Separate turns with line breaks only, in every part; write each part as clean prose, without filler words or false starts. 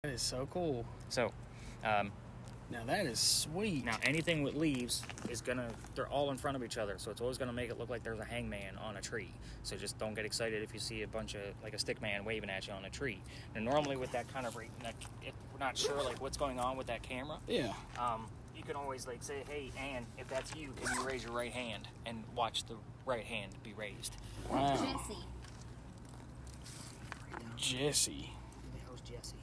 That is so cool.
So,
Now that is sweet.
now anything with leaves is they're all in front of each other, so it's always gonna make it look like there's a hangman on a tree. So just don't get excited if you see a bunch of, like, a stick man waving at you on a tree. And normally with that kind of if we're not sure like what's going on with that camera,
Yeah.
you can always like say, hey, Ann, if that's you, can you raise your right hand and watch the right hand be raised?
Wow.
Jesse.
Jesse.
Who the hell's Jesse?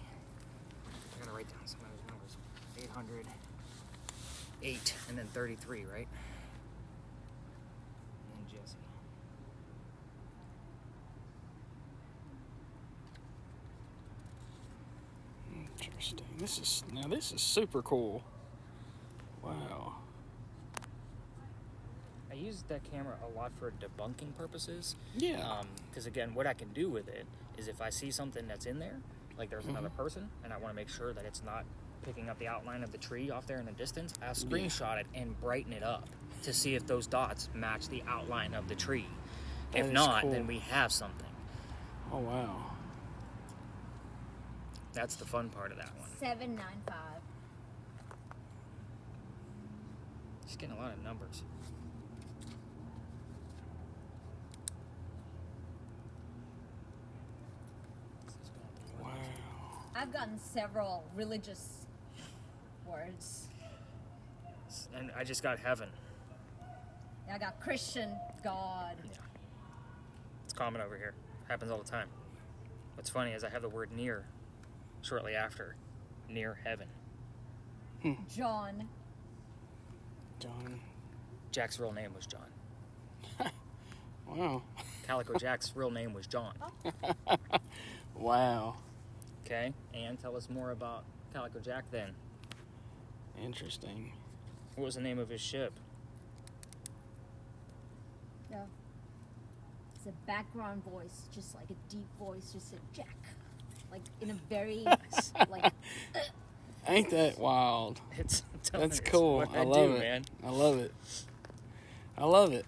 I gotta write down some of those numbers. 800, 8, and then 33, right? And then Jesse.
Interesting. This is super cool. Wow.
I use that camera a lot for debunking purposes.
Yeah.
Because again, what I can do with it is if I see something that's in there, like there's another person, and I want to make sure that it's not picking up the outline of the tree off there in the distance, I'll screenshot it and brighten it up to see if those dots match the outline of the tree.
That
If
is
not,
cool.
then we have something.
Oh, wow.
That's the fun part of that one.
795.
Just getting a lot of numbers.
Wow.
I've gotten several religious words.
And I just got heaven.
I got Christian, God.
Yeah. It's common over here. Happens all the time. What's funny is I have the word near shortly after. Near heaven.
John.
John.
Jack's real name was John.
Wow.
Calico Jack's real name was John.
Wow.
Okay? And tell us more about Calico Jack then.
Interesting.
What was the name of his ship?
Yeah. It's a background voice, just like a deep voice, just said Jack. Like in a very, like,
Ain't that wild?
It's I'm telling
That's
you, it's
cool.
what
I love
do,
it.
man.
I love it. I love it.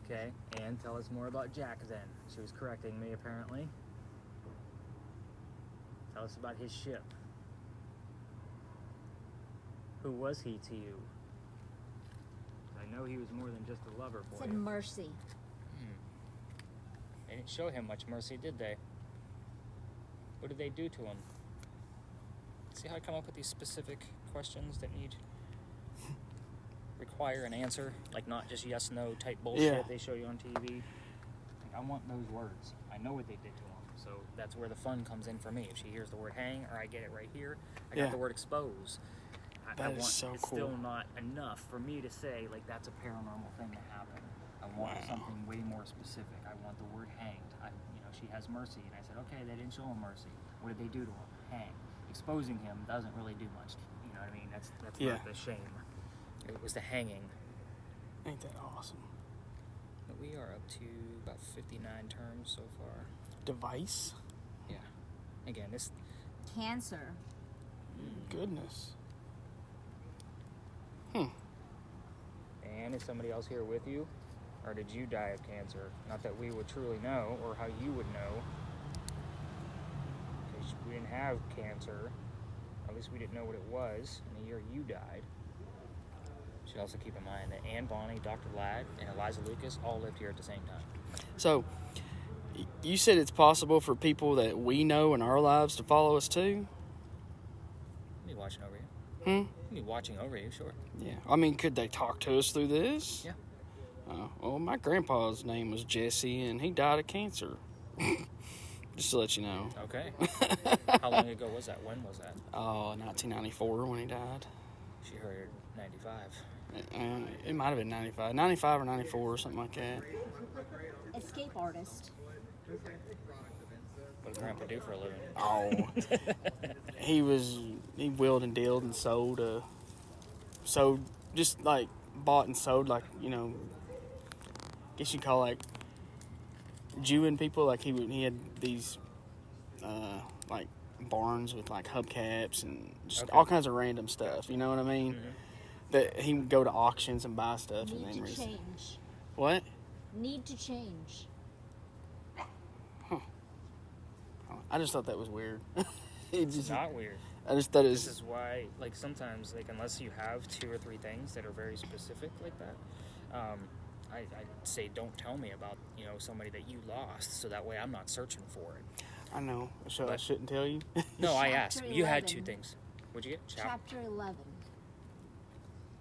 Okay, and tell us more about Jack then. She was correcting me apparently. Tell us about his ship. Who was he to you? I know he was more than just a lover for
said
you.
mercy.
They didn't show him much mercy, did they? What did they do to him? See how I come up with these specific questions that require an answer? Like not just yes, no type bullshit
Yeah.
they show you on TV. Like, I want those words. I know what they did to him. So that's where the fun comes in for me. If she hears the word hang, or I get it right here, I
Yeah.
got the word expose. I
That is
want,
so
it's
cool.
still not enough for me to say, like, that's a paranormal thing to happen. I want
Wow.
something way more specific. I want the word hanged. She has mercy. And I said, okay, they didn't show him mercy. What did they do to him? Hang. Exposing him doesn't really do much. You know what I mean? That's
Yeah.
not the shame. It was the hanging.
Ain't that awesome?
But we are up to about 59 terms so far.
Device?
Yeah. Again, this...
Cancer.
Goodness.
And is somebody else here with you? Or did you die of cancer? Not that we would truly know, or how you would know. Because we didn't have cancer. At least we didn't know what it was in the year you died. You should also keep in mind that Ann Bonnie, Dr. Ladd, and Eliza Lucas all lived here at the same time.
So, you said it's possible for people that we know in our lives to follow us too?
I'll be watching over you.
Hmm?
I'll be watching over you, sure.
Yeah. I mean, could they talk to us through this?
Yeah.
Well, my grandpa's name was Jesse, and he died of cancer. Just to let you know.
Okay. How long ago was that? When was that?
1994 when he died.
She heard 95.
It might have been 95. 95 or 94 or something like that.
Escape artist.
What did Grandpa do for a living?
Oh. he wheeled and dealed and sold, just like bought and sold, like, guess you'd call like Jewing people. Like he had these like barns with like hubcaps and just all kinds of random stuff. You know what I mean?
Mm-hmm.
That he would go to auctions and buy stuff and
Need
then
to change.
What?
Need to change.
I just thought that was weird.
It's not weird.
I just thought it
This
was.
is why, like, sometimes, like, unless you have 2 or 3 things that are very specific like that, I'd say don't tell me about, somebody that you lost, so that way I'm not searching for it.
I know. So I
But-
shouldn't tell you.
No, I asked.
Chapter
You had
11.
2 things. What'd you get?
Chapter 11.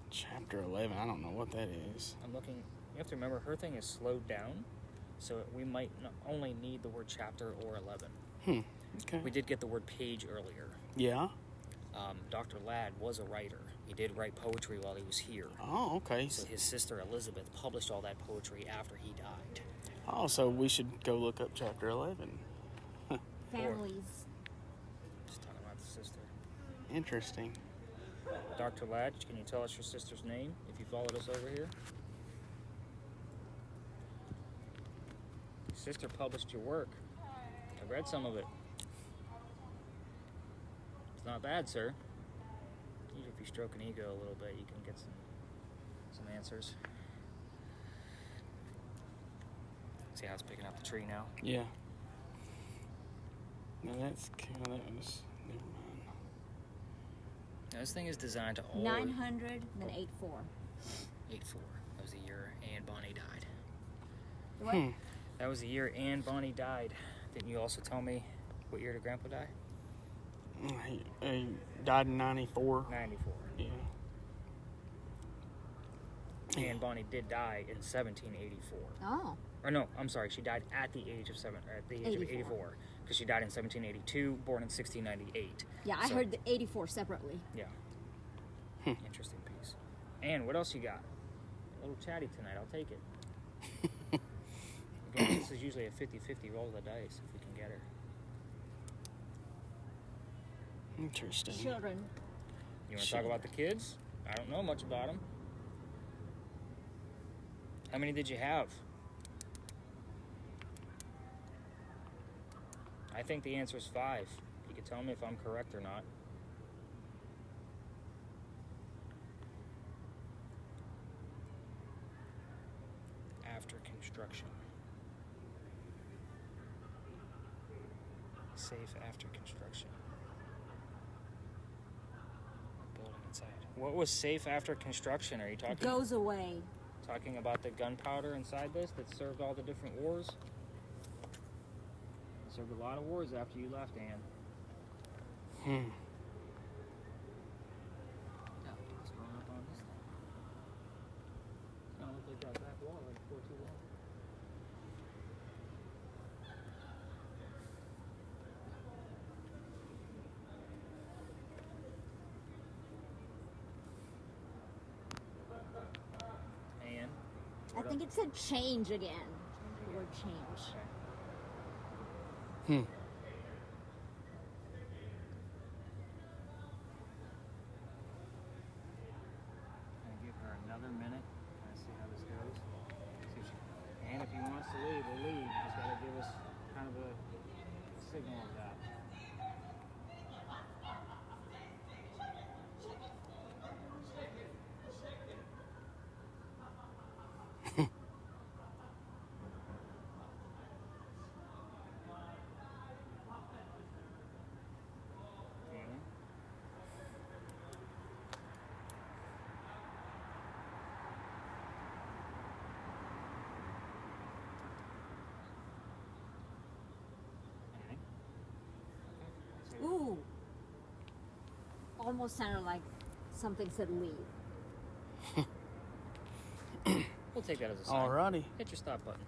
Chapter 11. I don't know what that is.
I'm looking. You have to remember, her thing is slowed down, so we might not only need the word chapter or 11.
Okay.
We did get the word page earlier.
Yeah.
Dr. Ladd was a writer. He did write poetry while he was here.
Oh, okay.
So his sister Elizabeth published all that poetry after he died.
Oh, so we should go look up chapter 11.
Families.
Just talking about the sister.
Interesting.
Dr. Ladd, can you tell us your sister's name if you followed us over here? Your sister published your work. I read some of it. It's not bad, sir. Usually if you stroke an ego a little bit, you can get some answers. See how it's picking up the tree now?
Yeah. No, that's kind of that was. Never mind.
Now, this thing is designed to always
900, then 84.
84. That was the year Anne Bonny died.
What?
That was the year Anne Bonny died. Didn't you also tell me what year did Grandpa die?
He died in 94.
94.
Yeah.
Anne Bonny did die in 1784.
Oh.
Or no, I'm sorry, she died at the age of 84 because she died in 1782, born in 1698.
Yeah, I
So-
heard the 84 separately.
Yeah. Interesting piece. And what else you got? A little chatty tonight. I'll take it. Again, this is usually a 50-50 roll of the dice if we can get her.
Interesting.
Children.
You want to talk about the kids? I don't know much about them. How many did you have? I think the answer is 5. You can tell me if I'm correct or not. After construction. Safe after construction. Building inside. What was safe after construction? Are you talking?
Goes away.
Talking about the gunpowder inside this that served all the different wars? Served a lot of wars after you left, Anne. Oh, what's going up on this thing? It's gonna look like that back wall right before too long. Anne?
I think it said change again. The word change.
Gonna give her another minute. Kind of see how this goes. See if she, and if he wants to leave, we'll leave. Just gotta give us kind of a signal of that.
Ooh. Almost sounded like something said leave.
We'll take that as a sign.
Alrighty.
Hit your stop button.